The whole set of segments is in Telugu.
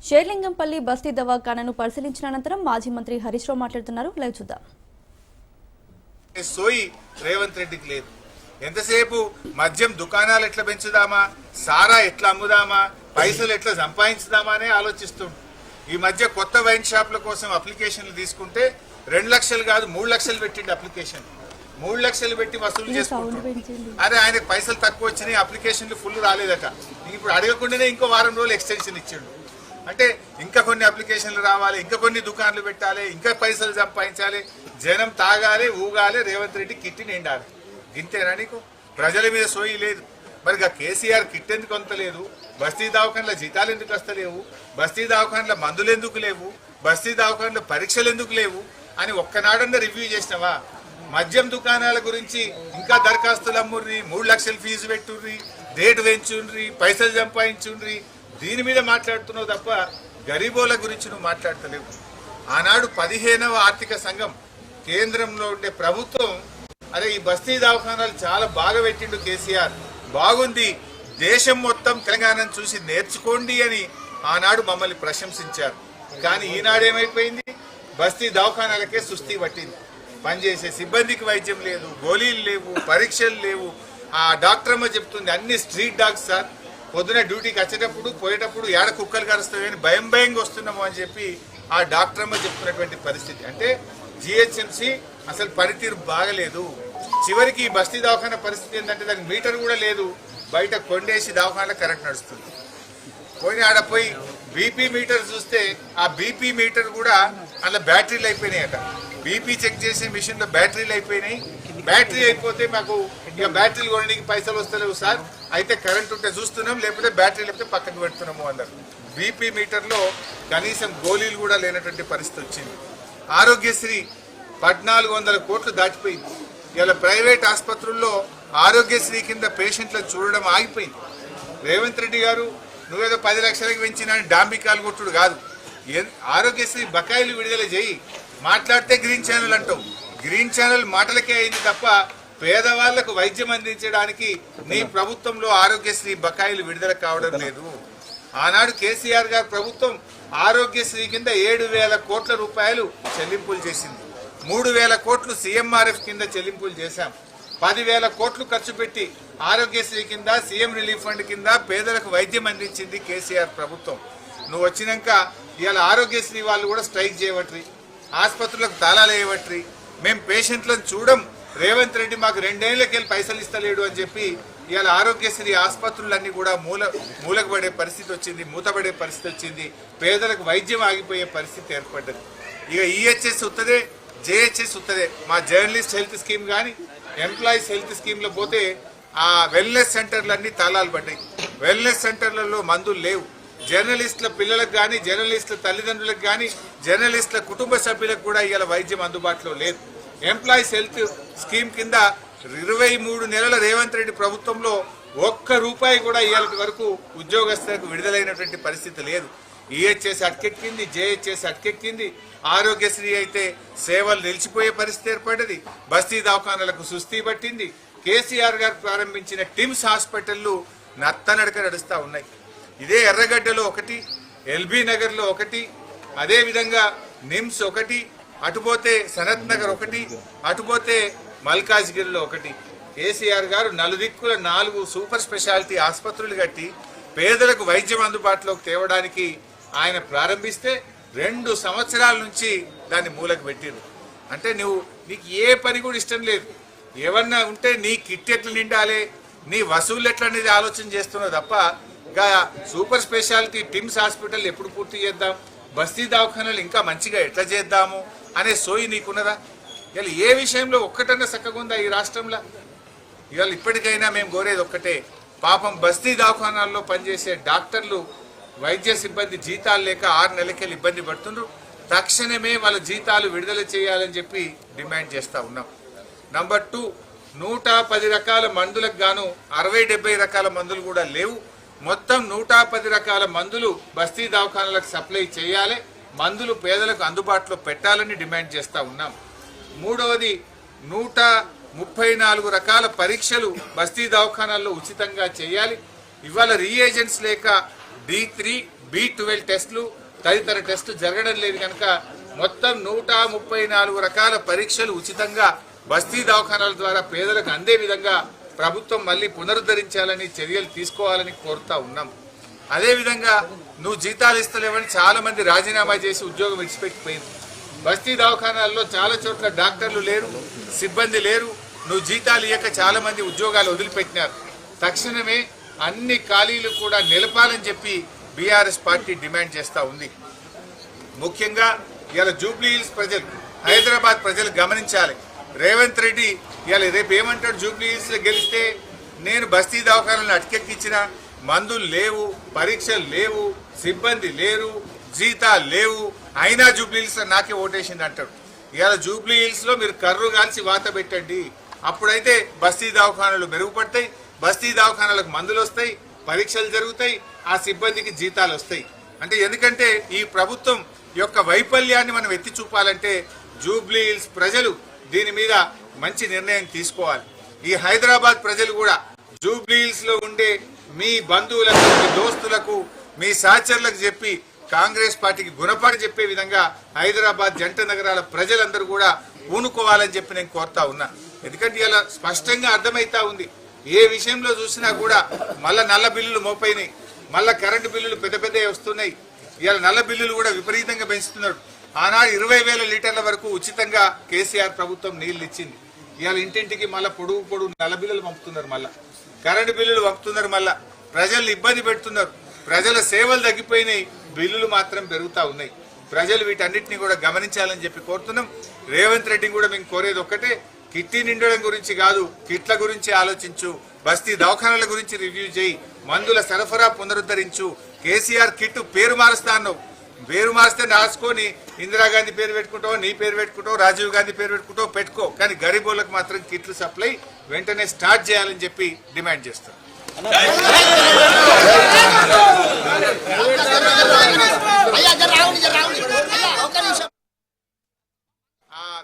షేర్లింగంపల్లి బస్తీ దవాఖానాను పరిశీలించిన అనంతరం మాజీ మంత్రి హరీష్ రావు మాట్లాడుతున్నారు. లైవ్ చూద్దాం. సోయి రేవంత్ రెడ్డికి లేదు. ఎంతసేపు మద్యం దుకాణాలు ఎట్లా పెంచుదామా, సారా ఎట్లా అమ్ముదామా, పైసలు ఎట్లా సంపాదించుదామా అనే ఆలోచిస్తుండు. ఈ మధ్య కొత్త వైన్ షాప్ల కోసం అప్లికేషన్లు తీసుకుంటే 2 లక్షలు కాదు 3 లక్షలు పెట్టిండు. అప్లికేషన్ 3 లక్షలు పెట్టి వసూలు చేసుకుంటాడు. అరే ఆయనకు పైసలు తక్కువ వచ్చినాయి, అప్లికేషన్లు ఫుల్ రాలేదట. ఇప్పుడు అడగకుండానే ఇంకో వారం రోజులు ఎక్స్టెన్షన్ ఇచ్చిండు. అంటే ఇంకా కొన్ని అప్లికేషన్లు రావాలి, ఇంకా కొన్ని దుకాణాలు పెట్టాలి, ఇంకా పైసలు సంపాదించాలి, జనం తాగాలి, ఊగాలి, రేవంత్ రెడ్డి కిట్టి నిండాలి. ఇంతేనా నీకు? ప్రజల మీద సోయి లేదు. మరి కేసీఆర్ కిట్ ఎందుకు అంతలేదు? బస్తీ దవాఖానలో జీతాలు ఎందుకు వస్తలేవు? బస్తీ దవాఖానలో మందులు ఎందుకు లేవు? బస్తీ దవాఖానలో పరీక్షలు ఎందుకు లేవు అని ఒక్కనాడన్నా రివ్యూ చేసినావా? మద్యం దుకాణాల గురించి ఇంకా దరఖాస్తులు అమ్ముర్రి, 3 లక్షలు ఫీజు పెట్టుర్రి, రేటు పెంచుండ్రి, పైసలు సంపాదించుండ్రి, దీని మీద మాట్లాడుతున్నావు తప్ప గరీబోల గురించి నువ్వు మాట్లాడతలేవు. ఆనాడు 15వ ఆర్థిక సంఘం కేంద్రంలో ఉండే ప్రభుత్వం అరే ఈ బస్తీ దవాఖానాలు చాలా బాగా పెట్టిండు కేసీఆర్, బాగుంది, దేశం మొత్తం తెలంగాణను చూసి నేర్చుకోండి అని ఆనాడు మమ్మల్ని ప్రశంసించారు. కానీ ఈనాడు ఏమైపోయింది? బస్తీ దవాఖానాలకే సుస్థి పట్టింది. పనిచేసే సిబ్బందికి వైద్యం లేదు, గోళీలు లేవు, పరీక్షలు లేవు. ఆ డాక్టర్ అమ్మ చెప్తుంది అన్ని స్ట్రీట్ డాగ్స్ సార్, పొద్దున డ్యూటీకి వచ్చేటప్పుడు పోయేటప్పుడు ఏడ కుక్కలు కరుస్తాయని భయంగా వస్తున్నాము అని చెప్పి ఆ డాక్టర్ అమ్మ చెప్తున్నటువంటి పరిస్థితి. అంటే జిహెచ్ఎంసీ అసలు పనితీరు బాగలేదు. చివరికి బస్తీ దవాఖాన పరిస్థితి ఏంటంటే దానికి మీటర్ కూడా లేదు, బయట కొండేసి దవాఖానలో కరెంట్ నడుస్తుంది. పోయి ఆడ పోయి బీపీ మీటర్ చూస్తే ఆ బీపీ మీటర్ కూడా అందులో బ్యాటరీలు అయిపోయినాయట. బీపీ చెక్ చేసే మిషన్లో బ్యాటరీలు అయిపోయినాయి. బ్యాటరీ అయిపోతే మాకు ఇక బ్యాటరీలు కొనడానికి పైసలు వస్తలేవు సార్, అయితే కరెంట్ ఉంటే చూస్తున్నాం, లేకపోతే బ్యాటరీ లేకపోతే పక్కకు పెడుతున్నాము అన్నారు. బీపీ మీటర్లో కనీసం గోళీలు కూడా లేనటువంటి పరిస్థితి వచ్చింది. ఆరోగ్యశ్రీ 1400 కోట్లు దాటిపోయింది. ఇలా ప్రైవేట్ ఆసుపత్రుల్లో ఆరోగ్యశ్రీ కింద పేషెంట్లను చూడడం ఆగిపోయింది. రేవంత్ రెడ్డి గారు నువ్వేదో 10 లక్షలకు పెంచిన డాంబికాలు కొట్టుడు కాదు, ఆరోగ్యశ్రీ బకాయిలు విడుదల చేయి. మాట్లాడితే గ్రీన్ ఛానల్ అంటావు. గ్రీన్ ఛానల్ మాటలకే అయింది తప్ప పేదవాళ్లకు వైద్యం అందించడానికి నీ ప్రభుత్వంలో ఆరోగ్యశ్రీ బకాయిలు విడుదల కావడం లేదు. ఆనాడు కేసీఆర్ గారి ప్రభుత్వం ఆరోగ్యశ్రీ కింద 7,000 కోట్ల రూపాయలు చెల్లింపులు చేసింది. 3,000 కోట్లు సీఎంఆర్ఎఫ్ కింద చెల్లింపులు చేశాం. 10,000 కోట్లు ఖర్చు పెట్టి ఆరోగ్యశ్రీ కింద సీఎం రిలీఫ్ ఫండ్ కింద పేదలకు వైద్యం అందించింది కేసీఆర్ ప్రభుత్వం. నువ్వు వచ్చినాక ఇవాళ ఆరోగ్యశ్రీ వాళ్ళు కూడా స్ట్రైక్ చేయవట్రి, ఆసుపత్రులకు తాళాలు వేయవట్రి, మేము పేషెంట్లను చూడం, రేవంత్ రెడ్డి మాకు 2 ఏళ్లకెళ్ళి పైసలు ఇస్తలేడు అని చెప్పి ఇవాళ ఆరోగ్యశ్రీ ఆసుపత్రులన్నీ కూడా మూలకు పడే పరిస్థితి వచ్చింది, మూతపడే పరిస్థితి వచ్చింది. పేదలకు వైద్యం ఆగిపోయే పరిస్థితి ఏర్పడ్డది. ఇక ఈహెచ్ఎస్ ఉత్తదే, జేహెచ్ఎస్ ఉత్తదే. మా జర్నలిస్ట్ హెల్త్ స్కీమ్ కానీ ఎంప్లాయీస్ హెల్త్ స్కీమ్లో పోతే ఆ వెల్నెస్ సెంటర్లన్నీ తాళాలు పడ్డాయి. వెల్నెస్ సెంటర్లలో మందులు లేవు. జర్నలిస్టుల పిల్లలకు కానీ, జర్నలిస్టుల తల్లిదండ్రులకు కానీ, జర్నలిస్టుల కుటుంబ సభ్యులకు కూడా ఇవాళ వైద్యం అందుబాటులో లేదు. ఎంప్లాయీస్ హెల్త్ స్కీమ్ కింద 23 నెలల రేవంత్ రెడ్డి ప్రభుత్వంలో ₹1 కూడా ఇవాళ వరకు ఉద్యోగస్తులకు విడుదలైనటువంటి పరిస్థితి లేదు. ఈహెచ్ఎస్ అటకెక్కింది, జేహెచ్ఎస్ అటకెక్కింది. ఆరోగ్యశ్రీ అయితే సేవలు నిలిచిపోయే పరిస్థితి ఏర్పడ్డది. బస్తీ దవాఖానాలకు సుస్థి పట్టింది. కేసీఆర్ గారు ప్రారంభించిన టిమ్స్ హాస్పిటళ్లు నత్తనడక నడుస్తూ ఉన్నాయి. ఇదే ఎర్రగడ్డలో ఒకటి, ఎల్బీ నగర్లో ఒకటి, అదేవిధంగా నిమ్స్ ఒకటి, అటుపోతే సనత్ నగర్ ఒకటి, అటుపోతే మల్కాజ్గిరిలో ఒకటి. కేసీఆర్ గారు నలుదిక్కుల 4 సూపర్ స్పెషాలిటీ ఆసుపత్రులు కట్టి పేదలకు వైద్యం అందుబాటులోకి తేవడానికి ఆయన ప్రారంభిస్తే 2 సంవత్సరాల నుంచి దాన్ని మూలకు పెట్టిరు. అంటే నీకు ఏ పని కూడా ఇష్టం లేదు. ఏమన్నా ఉంటే నీ కిట్ ఎట్లా నిండాలి, నీ వసూలు ఎట్లా అనేది ఆలోచన చేస్తున్నావు తప్ప ఇంకా సూపర్ స్పెషాలిటీ టిమ్స్ హాస్పిటల్ ఎప్పుడు పూర్తి చేద్దాం, బస్తీ దవాఖానాలు ఇంకా మంచిగా ఎట్లా చేద్దాము అనే సోయి నీకున్నదా? ఇవాళ ఏ విషయంలో ఒక్కటన్నా చక్కగా ఉందా ఈ రాష్ట్రంలో? ఇవాళ ఇప్పటికైనా మేము కోరేది ఒక్కటే, పాపం బస్తీ దవాఖానాల్లో పనిచేసే డాక్టర్లు, వైద్య సిబ్బంది జీతాలు లేక 6 నెలలకెళ్ళి ఇబ్బంది పడుతున్నారు. తక్షణమే వాళ్ళ జీతాలు విడుదల చేయాలని చెప్పి డిమాండ్ చేస్తూ ఉన్నాం. నంబర్ 2, 110 రకాల మందులకు గాను 60-70 రకాల మందులు కూడా లేవు. మొత్తం 110 రకాల మందులు బస్తీ దవాఖానాలకు సప్లై చేయాలి, మందులు పేదలకు అందుబాటులో పెట్టాలని డిమాండ్ చేస్తూ ఉన్నాం. 3వది 134 రకాల పరీక్షలు బస్తీ దవాఖానాల్లో ఉచితంగా చేయాలి. ఇవాళ రీఏజెంట్స్ లేక D3, B12 టెస్టులు తదితర టెస్టులు జరగడం లేదు కనుక మొత్తం 134 రకాల పరీక్షలు ఉచితంగా బస్తీ దవాఖానాల ద్వారా పేదలకు అందే విధంగా ప్రభుత్వం మళ్ళీ పునరుద్ధరించాలని చర్యలు తీసుకోవాలని కోరుతా ఉన్నాం. అదేవిధంగా నువ్వు జీతాలు ఇస్తలేవని చాలా మంది రాజీనామా చేసి ఉద్యోగం విడిచిపెట్టిపోయింది. బస్తీ దవాఖానాల్లో చాలా చోట్ల డాక్టర్లు లేరు, సిబ్బంది లేరు. నువ్వు జీతాలు ఇవ్వక చాలా మంది ఉద్యోగాలు వదిలిపెట్టినారు. తక్షణమే అన్ని ఖాళీలు కూడా నిలపాలని చెప్పి బీఆర్ఎస్ పార్టీ డిమాండ్ చేస్తూ ఉంది. ముఖ్యంగా ఇలా జూబ్లీ హిల్స్ ప్రజలు, హైదరాబాద్ ప్రజలు గమనించాలి. రేవంత్ రెడ్డి ఇలా రేపు ఏమంటాడు, జూబ్లీ హిల్స్ గెలిస్తే నేను బస్తీ దవాఖానాలను అటకెక్కించిన, మందులు లేవు, పరీక్షలు లేవు, సిబ్బంది లేరు, జీతాలు లేవు, అయినా జూబ్లీ హిల్స్ నాకే ఓటేసింది అంటాడు. ఇవాళ జూబ్లీ హిల్స్ లో మీరు కర్రు కాల్చి వాత పెట్టండి, అప్పుడైతే బస్తీ దవాఖానాలు మెరుగుపడతాయి, బస్తీ దవాఖానాలకు మందులు వస్తాయి, పరీక్షలు జరుగుతాయి, ఆ సిబ్బందికి జీతాలు వస్తాయి. అంటే ఎందుకంటే ఈ ప్రభుత్వం యొక్క వైఫల్యాన్ని మనం ఎత్తి చూపాలంటే జూబ్లీ హిల్స్ ప్రజలు దీని మీద మంచి నిర్ణయం తీసుకోవాలి. ఈ హైదరాబాద్ ప్రజలు కూడా జూబ్లీ హిల్స్ లో ఉండే మీ బంధువులకు, మీ దోస్తులకు, మీ సహచరులకు చెప్పి కాంగ్రెస్ పార్టీకి గుణపాఠం చెప్పే విధంగా హైదరాబాద్ జంట నగరాల ప్రజలందరూ కూడా పూనుకోవాలని చెప్పి నేను కోరుతా ఉన్నా. ఎందుకంటే ఇలా స్పష్టంగా అర్థమైతా ఉంది, ఏ విషయంలో చూసినా కూడా మళ్ళా నల్ల బిల్లులు మోపైనాయి, మళ్ళా కరెంటు బిల్లులు పెద్ద పెద్ద వస్తున్నాయి. ఇవాళ నల్ల బిల్లులు కూడా విపరీతంగా పెంచుతున్నారు. ఆనాడు 20,000 లీటర్ల వరకు ఉచితంగా కేసీఆర్ ప్రభుత్వం నీళ్లు ఇచ్చింది. ఇవాళ ఇంటింటికి మళ్ళీ పొడుగు నల్ల బిల్లులు పంపుతున్నారు, మళ్ళా కరెంటు బిల్లులు పంపుతున్నారు, మళ్ళా ప్రజలు ఇబ్బంది పెడుతున్నారు. ప్రజల సేవలు తగ్గిపోయినాయి, బిల్లులు మాత్రం పెరుగుతూ ఉన్నాయి. ప్రజలు వీటన్నిటిని కూడా గమనించాలని చెప్పి కోరుతున్నాం. రేవంత్ రెడ్డిని కూడా మేము కోరేది ఒక్కటే, కిట్టి నిండడం గురించి కాదు, కిట్ల గురించి ఆలోచించు, బస్తీ దవాఖానాల గురించి రివ్యూ చేయి, మందుల సరఫరా పునరుద్ధరించు. కేసీఆర్ కిట్టు పేరు మారుస్తా అన్నావు, పేరు మారిస్తే రాసుకొని ఇందిరాగాంధీ పేరు పెట్టుకుంటావు, నీ పేరు పెట్టుకుంటావు, రాజీవ్ గాంధీ పేరు పెట్టుకుంటావు, పెట్టుకో, కానీ గరీబోళ్ళకు మాత్రం కిట్లు సప్లై వెంటనే స్టార్ట్ చేయాలని చెప్పి డిమాండ్ చేస్తాం.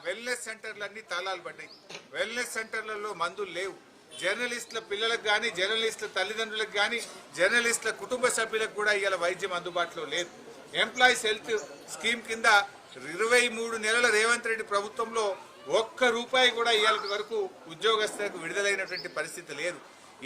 వెల్నెస్ సెంటర్లన్నీ తాళాలు పడ్డాయి. వెల్నెస్ సెంటర్లలో మందులు లేవు. జర్నలిస్టుల పిల్లలకు కానీ, జర్నలిస్టుల తల్లిదండ్రులకు కానీ, జర్నలిస్టుల కుటుంబ సభ్యులకు కూడా ఇవాళ వైద్యం అందుబాటులో లేదు. ఎంప్లాయీస్ హెల్త్ స్కీమ్ కింద 23 నెలల రేవంత్ రెడ్డి ప్రభుత్వంలో ₹1 కూడా ఇవాళ వరకు ఉద్యోగస్తులకు విడుదలైనటువంటి పరిస్థితి లేదు.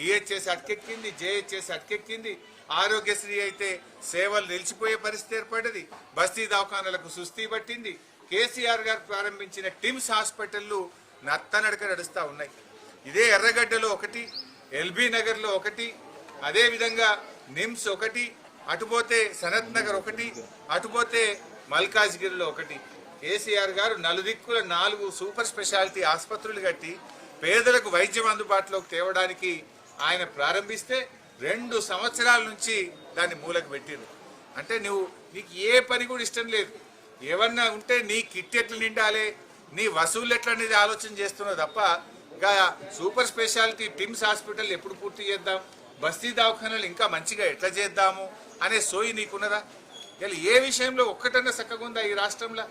ఈహెచ్ఎస్ అటకెక్కింది, జేహెచ్ఎస్ అటకెక్కింది, ఆరోగ్యశ్రీ అయితే సేవలు నిలిచిపోయే పరిస్థితి ఏర్పడ్డది, బస్తీ దవాఖానాలకు సుస్థి పట్టింది. కేసీఆర్ గారు ప్రారంభించిన టిమ్స్ హాస్పిటళ్లు నత్తనడక నడుస్తూ ఉన్నాయి. ఇదే ఎర్రగడ్డలో ఒకటి, ఎల్బీ నగర్లో ఒకటి, అదేవిధంగా నిమ్స్ ఒకటి, అటుపోతే సనత్ నగర్ ఒకటి, అటుపోతే మల్కాజ్గిరిలో ఒకటి. కేసీఆర్ గారు నలుదిక్కుల 4 సూపర్ స్పెషాలిటీ ఆసుపత్రులు కట్టి పేదలకు వైద్యం అందుబాటులోకి తేవడానికి ఆయన ప్రారంభిస్తే 2 సంవత్సరాల నుంచి దాన్ని మూలకు పెట్టింది. అంటే నీకు ఏ పని కూడా ఇష్టం లేదు, ఏమన్నా ఉంటే నీ కిట్ ఎట్లా నిండాలి, నీ వసూలు ఎట్లా అనేది ఆలోచన చేస్తున్నావు తప్ప ఇంకా సూపర్ స్పెషాలిటీ టిమ్స్ హాస్పిటల్ ఎప్పుడు పూర్తి చేద్దాం, బస్తీ దవాఖానాలు ఇంకా మంచిగా ఎట్లా చేద్దాము అనే సోయి నీకున్నదా? ఇవాళ ఏ విషయంలో ఒక్కటన్నా చక్కగా ఉందా ఈ రాష్ట్రంలో?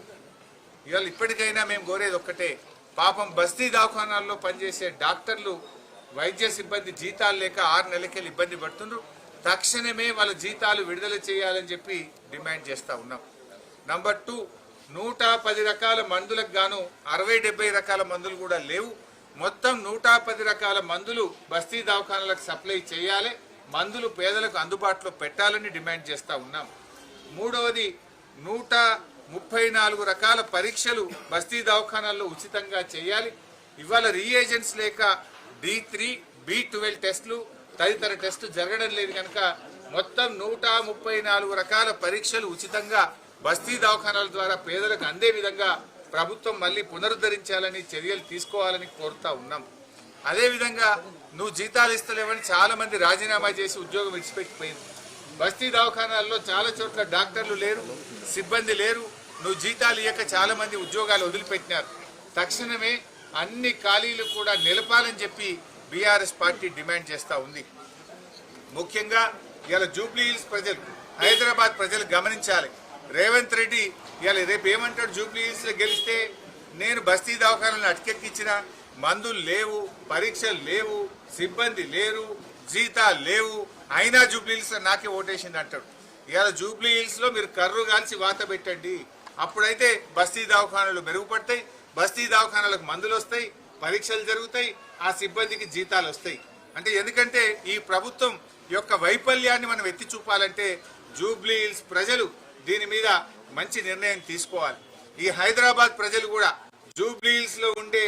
ఇవాళ ఇప్పటికైనా మేము కోరేది ఒక్కటే, పాపం బస్తీ దవాఖానాల్లో పనిచేసే డాక్టర్లు, వైద్య సిబ్బంది జీతాలు లేక 6 నెలలకెళ్ళి ఇబ్బంది పడుతున్నారు. తక్షణమే వాళ్ళ జీతాలు విడుదల చేయాలని చెప్పి డిమాండ్ చేస్తూ ఉన్నాం. నంబర్ 2, 110 రకాల మందులకు గాను 60-70 రకాల మందులు కూడా లేవు. మొత్తం 110 రకాల మందులు బస్తీ దవాఖానాలకు సప్లై చేయాలి, మందులు పేదలకు అందుబాటులో పెట్టాలని డిమాండ్ చేస్తూ ఉన్నాం. మూడవది, 134 రకాల పరీక్షలు బస్తీ దవాఖానాల్లో ఉచితంగా చేయాలి. ఇవాళ రీఏజెంట్స్ లేక D3, B12 టెస్టులు తదితర టెస్టులు జరగడం లేదు కనుక మొత్తం 134 రకాల పరీక్షలు ఉచితంగా బస్తీ దవాఖానాల ద్వారా పేదలకు అందే విధంగా ప్రభుత్వం మళ్ళీ పునరుద్ధరించాలని చర్యలు తీసుకోవాలని కోరుతా ఉన్నాం. అదేవిధంగా నువ్వు జీతాలు ఇస్తలేవని చాలా మంది రాజీనామా చేసి ఉద్యోగం విడిచిపెట్టిపోయింది. బస్తీ దవాఖానాల్లో చాలా చోట్ల డాక్టర్లు లేరు, సిబ్బంది లేరు. నువ్వు జీతాలు ఇవ్వక చాలా మంది ఉద్యోగాలు వదిలిపెట్టినారు. తక్షణమే అన్ని ఖాళీలు కూడా నిలపాలని చెప్పి బీఆర్ఎస్ పార్టీ డిమాండ్ చేస్తూ ఉంది. ముఖ్యంగా ఇలా జూబ్లీ హిల్స్ ప్రజలు, హైదరాబాద్ ప్రజలు గమనించాలి. రేవంత్ రెడ్డి ఇలా రేపు ఏమంటాడు, జూబ్లీ హిల్స్ లో గెలిస్తే నేను బస్తీ దవాఖానాలను అటకెక్కించిన, మందులు లేవు, పరీక్షలు లేవు, సిబ్బంది లేరు, జీతాలు లేవు, అయినా జూబ్లీ హిల్స్ నాకే ఓటేసింది అంటాడు. ఇవాళ జూబ్లీ హిల్స్ లో మీరు కర్రు కాల్చి వాత పెట్టండి. అప్పుడైతే బస్తీ దవాఖానాలు మెరుగుపడతాయి, బస్తీ దవాఖానాలకు మందులు వస్తాయి, పరీక్షలు జరుగుతాయి, ఆ సిబ్బందికి జీతాలు వస్తాయి. అంటే ఎందుకంటే ఈ ప్రభుత్వం యొక్క వైఫల్యాన్ని మనం ఎత్తి చూపాలంటే జూబ్లీ హిల్స్ ప్రజలు దీని మీద మంచి నిర్ణయం తీసుకోవాలి. ఈ హైదరాబాద్ ప్రజలు కూడా జూబ్లీ హిల్స్ లో ఉండే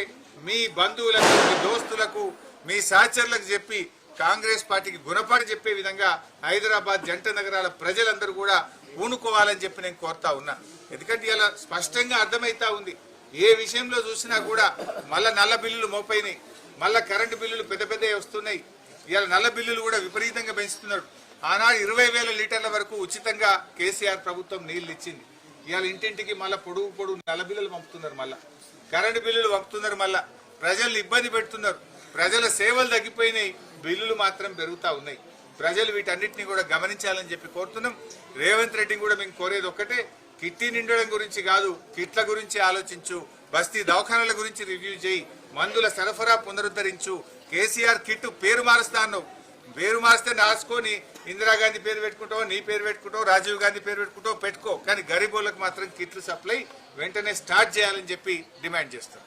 మీ బంధువులకు, మీ దోస్తులకు, మీ సహచరులకు చెప్పి కాంగ్రెస్ పార్టీకి గుణపాఠం చెప్పే విధంగా హైదరాబాద్ జంట నగరాల ప్రజలందరూ కూడా పూనుకోవాలని చెప్పి నేను కోరుతా ఉన్నా. ఎందుకంటే ఇలా స్పష్టంగా అర్థమైతా ఉంది, ఏ విషయంలో చూసినా కూడా మళ్ళా నల్ల బిల్లులు మోపైనాయి, మళ్ళా కరెంటు బిల్లులు పెద్ద పెద్ద వస్తున్నాయి. ఇవాళ నల్ల బిల్లులు కూడా విపరీతంగా పెంచుతున్నారు. ఆనాడు 20,000 లీటర్ల వరకు ఉచితంగా కేసీఆర్ ప్రభుత్వం నీళ్లు ఇచ్చింది. ఇవాళ ఇంటింటికి మళ్ళీ పొడుగు నల్ల బిల్లులు పంపుతున్నారు, మళ్ళా కరెంటు బిల్లులు పంపుతున్నారు, మళ్ళా ప్రజలు ఇబ్బంది పెడుతున్నారు. ప్రజల సేవలు తగ్గిపోయినాయి, బిల్లులు మాత్రం పెరుగుతా ఉన్నాయి. ప్రజలు వీటన్నిటిని కూడా గమనించాలని చెప్పి కోరుతున్నాం. రేవంత్ రెడ్డిని కూడా మేము కోరేది ఒక్కటే, కిట్టి నిండడం గురించి కాదు, కిట్ల గురించి ఆలోచించు, బస్తీ దవాఖానాల గురించి రివ్యూ చేయి, మందుల సరఫరా పునరుద్ధరించు. కేసీఆర్ కిట్టు పేరు మారుస్తా అన్నావు, పేరు మారిస్తే రాసుకొని ఇందిరాగాంధీ పేరు పెట్టుకుంటావు, నీ పేరు పెట్టుకుంటావు, రాజీవ్ గాంధీ పేరు పెట్టుకుంటావు, పెట్టుకో, కానీ గరీబోళ్ళకి మాత్రం కిట్లు సప్లై వెంటనే స్టార్ట్ చేయాలని చెప్పి డిమాండ్ చేస్తాం.